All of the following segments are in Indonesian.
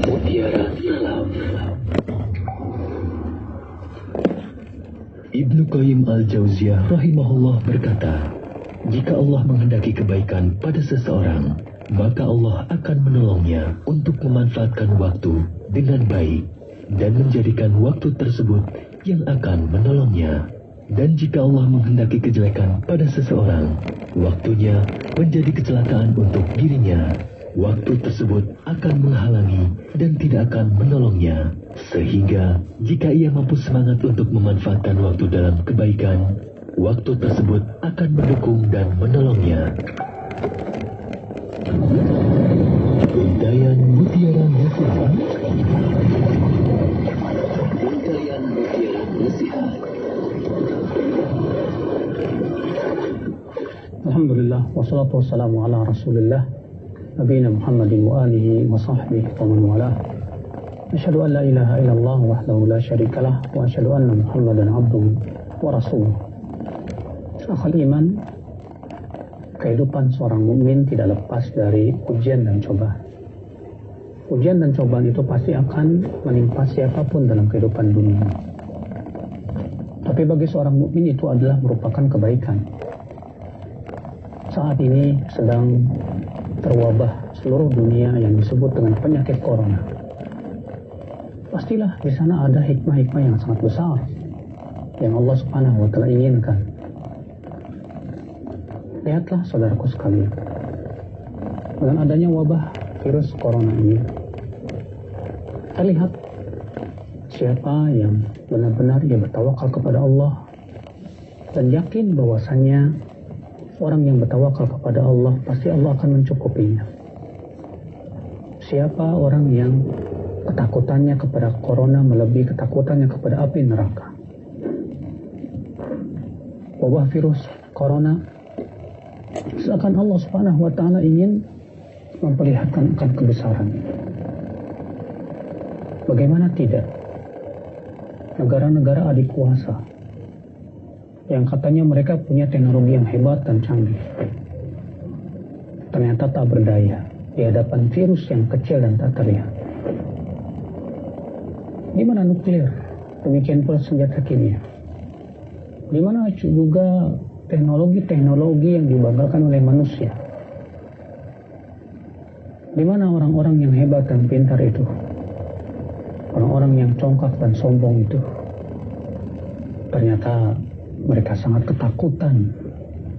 Mutiara Salaf. Ibnu Qayyim al-Jauziyah rahimahullah berkata, jika Allah menghendaki kebaikan pada seseorang, maka Allah akan menolongnya untuk memanfaatkan waktu dengan baik dan menjadikan waktu tersebut yang akan menolongnya. Dan jika Allah menghendaki kejelekan pada seseorang, waktunya menjadi kecelakaan untuk dirinya. Waktu tersebut akan menghalangi dan tidak akan menolongnya. Sehingga jika ia mampu semangat untuk memanfaatkan waktu dalam kebaikan, waktu tersebut akan mendukung dan menolongnya. Untayan Mutiara Nasihat. Untayan Mutiara Nasihat. Alhamdulillah, wassalatu wassalamu ala rasulillah nabiyina Muhammadin wa alihi wa sahbihi wa man walah. Asyhadu an la ilaha illallah wahdahu la syarikalah wa asyhadu anna Muhammadan abduhu wa rasuluh. Akhal iman, kehidupan seorang mukmin tidak lepas dari ujian dan cobaan. Ujian dan cobaan itu pasti akan menimpa siapapun dalam kehidupan dunia. Tapi bagi seorang mukmin itu adalah merupakan kebaikan. Saat ini sedang terwabah seluruh dunia yang disebut dengan penyakit corona. Pastilah di sana ada hikmah-hikmah yang sangat besar yang Allah Subhanahu wa taala inginkan. Lihatlah saudaraku sekalian, dengan adanya wabah virus corona ini, terlihat siapa yang benar-benar ia bertawakal kepada Allah dan yakin bahwasannya orang yang bertawakal kepada Allah pasti Allah akan mencukupinya. Siapa orang yang ketakutannya kepada corona melebihi ketakutannya kepada api neraka. Wabah virus corona seakan Allah Subhanahu wa taala ingin memperlihatkan akan kebesaran. Bagaimana tidak? Negara-negara adik kuasa yang katanya mereka punya teknologi yang hebat dan canggih, ternyata tak berdaya di hadapan virus yang kecil dan tak terlihat. Di mana nuklir, demikian pula senjata kimia. Di mana juga teknologi-teknologi yang dibanggakan oleh manusia. Di mana orang-orang yang hebat dan pintar itu, orang-orang yang congkak dan sombong itu, ternyata mereka sangat ketakutan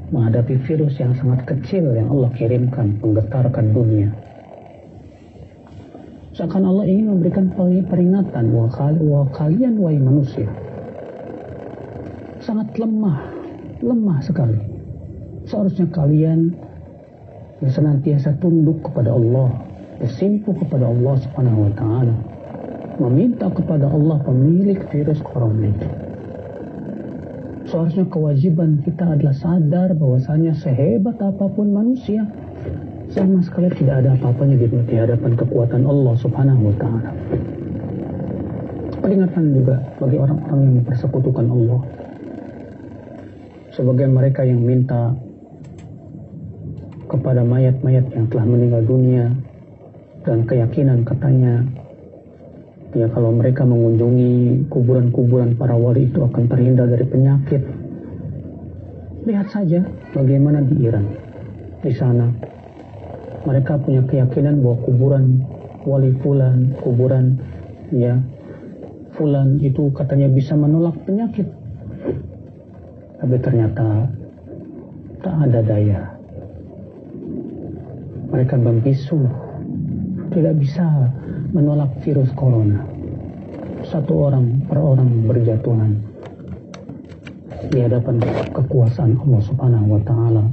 menghadapi virus yang sangat kecil yang Allah kirimkan menggetarkan dunia. Seakan Allah ingin memberikan peringatan bahwa kalian wahai manusia sangat lemah sekali. Seharusnya kalian senantiasa tunduk kepada Allah, bersimpuh kepada Allah Subhanahu wa taala, meminta kepada Allah pemilik virus corona itu. Seharusnya kewajiban kita adalah sadar bahwasanya sehebat apapun manusia, sama sekali tidak ada apa-apanya di hadapan kekuatan Allah Subhanahu wa taala. Peringatan juga bagi orang-orang yang mempersekutukan Allah. Sebagian mereka yang minta kepada mayat-mayat yang telah meninggal dunia dan keyakinan katanya, ya kalau mereka mengunjungi kuburan-kuburan para wali itu akan terhindar dari penyakit. Lihat saja bagaimana di Iran. Di sana mereka punya keyakinan bahwa kuburan wali fulan, kuburan ya fulan itu katanya bisa menolak penyakit. Tapi ternyata tak ada daya. Mereka membisu, tidak bisa menolak virus corona. Satu orang per orang berjatuhan di hadapan kekuasaan Allah Subhanahu wa taala.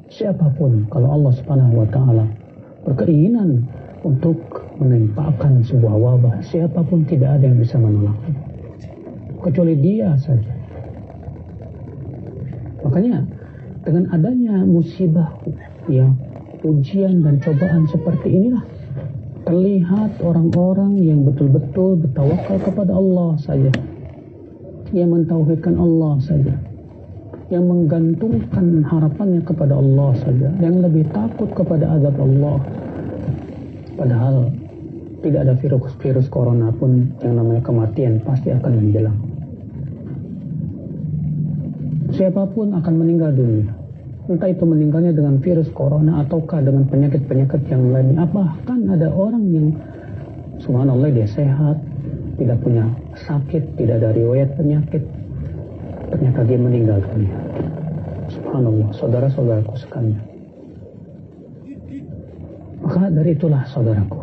Siapapun kalau Allah Subhanahu wa taala berkeinginan untuk menimpakan sebuah wabah, siapapun tidak ada yang bisa menolaknya kecuali Dia saja. Makanya dengan adanya musibah, ya, ujian dan cobaan seperti inilah terlihat orang-orang yang betul-betul bertawakal kepada Allah saja, yang mentauhidkan Allah saja, yang menggantungkan harapannya kepada Allah saja, yang lebih takut kepada azab Allah. Padahal tidak ada virus corona pun yang namanya kematian pasti akan menjelang. Siapapun akan meninggal dunia. Entah itu meninggalnya dengan virus corona ataukah dengan penyakit-penyakit yang lain. Bahkan ada orang yang subhanallah dia sehat, tidak punya sakit, tidak ada riwayat penyakit, ternyata dia meninggal dunia. Subhanallah, saudara-saudaraku sekalian. Maka dari itulah saudaraku,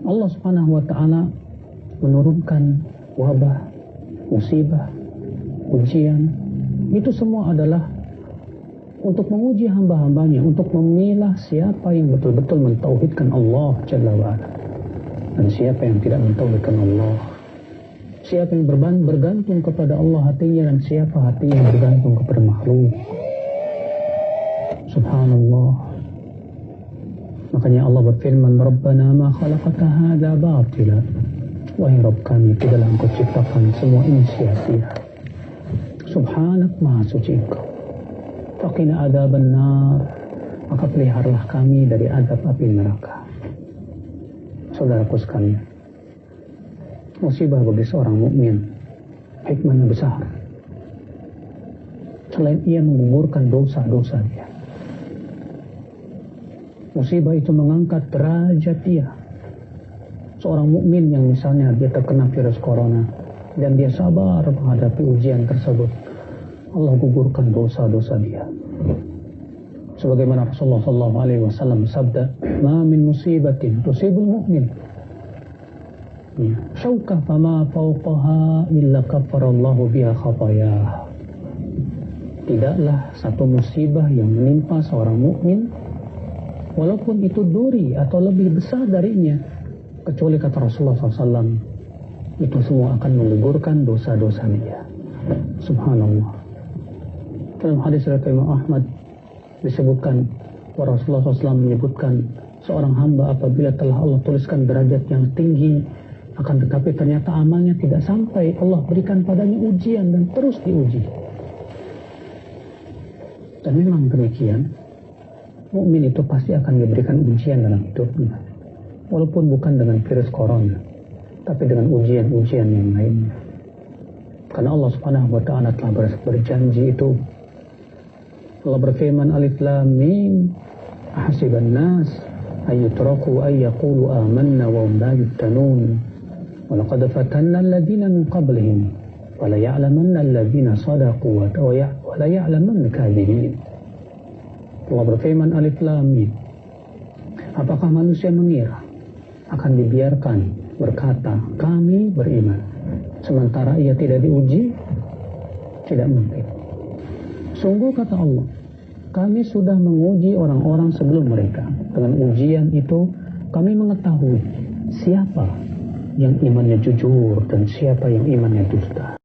Allah subhanahu wa ta'ala menurunkan wabah, musibah, ujian. Itu semua adalah untuk menguji hamba-hambanya, untuk memilah siapa yang betul-betul mentauhidkan Allah Jalla wa'ala, dan siapa yang tidak mentauhidkan Allah, siapa yang bergantung kepada Allah hatinya, dan siapa hatinya yang bergantung kepada makhluk. Subhanallah. Makanya Allah berfirman, Rabbana ma khalaqata hadza batila. Wahai Rabb kami, tidaklah Engkau ciptakan semua ini sia-sia. Subhanak, maha suci Engkau. Faqina adzaban nar, maka peliharalah kami dari azab api neraka. Saudaraku sekalian, musibah bagi seorang mukmin hikmahnya besar. Selain ia menggugurkan dosa-dosa dia, musibah itu mengangkat derajat dia. Seorang mukmin yang misalnya dia terkena virus corona dan dia sabar menghadapi ujian tersebut, Allah gugurkan dosa-dosa dia. Sebagaimana Rasulullah SAW sabda, "Ma min musibatin tusibul mu'min syauka fama fawqaha illa kafarallahu biha khatayah." Tidaklah satu musibah yang menimpa seorang mukmin, walaupun itu duri atau lebih besar darinya, kecuali kata Rasulullah SAW, itu semua akan menggugurkan dosa-dosa dia. Subhanallah. Dalam hadis riwayat Imam Ahmad disebutkan bahwa Rasulullah SAW menyebutkan seorang hamba apabila telah Allah tuliskan derajat yang tinggi, akan tetapi ternyata amalnya tidak sampai, Allah berikan padanya ujian dan terus diuji. Dan memang demikian, mukmin itu pasti akan diberikan ujian dalam hidupnya, walaupun bukan dengan virus corona, tapi dengan ujian-ujian yang lainnya. Karena Allah Subhanahu wa ta'ala telah berjanji itu. Allah berfirman, Alif Lam Mim, ahasiban nas ayyutraku ayyaqulu amanna wa hum la yuftanun wa laqad fatanna alladhina min qablihim wa la ya'lamanna alladhina sadaqu wa la ya'lamanna kadhibin. Allah berfirman, Alif Lam Mim, apakah manusia mengira akan dibiarkan berkata kami beriman sementara ia tidak diuji? Tidak mungkin. Sungguh kata Allah, kami sudah menguji orang-orang sebelum mereka. Dengan ujian itu kami mengetahui siapa yang imannya jujur dan siapa yang imannya dusta.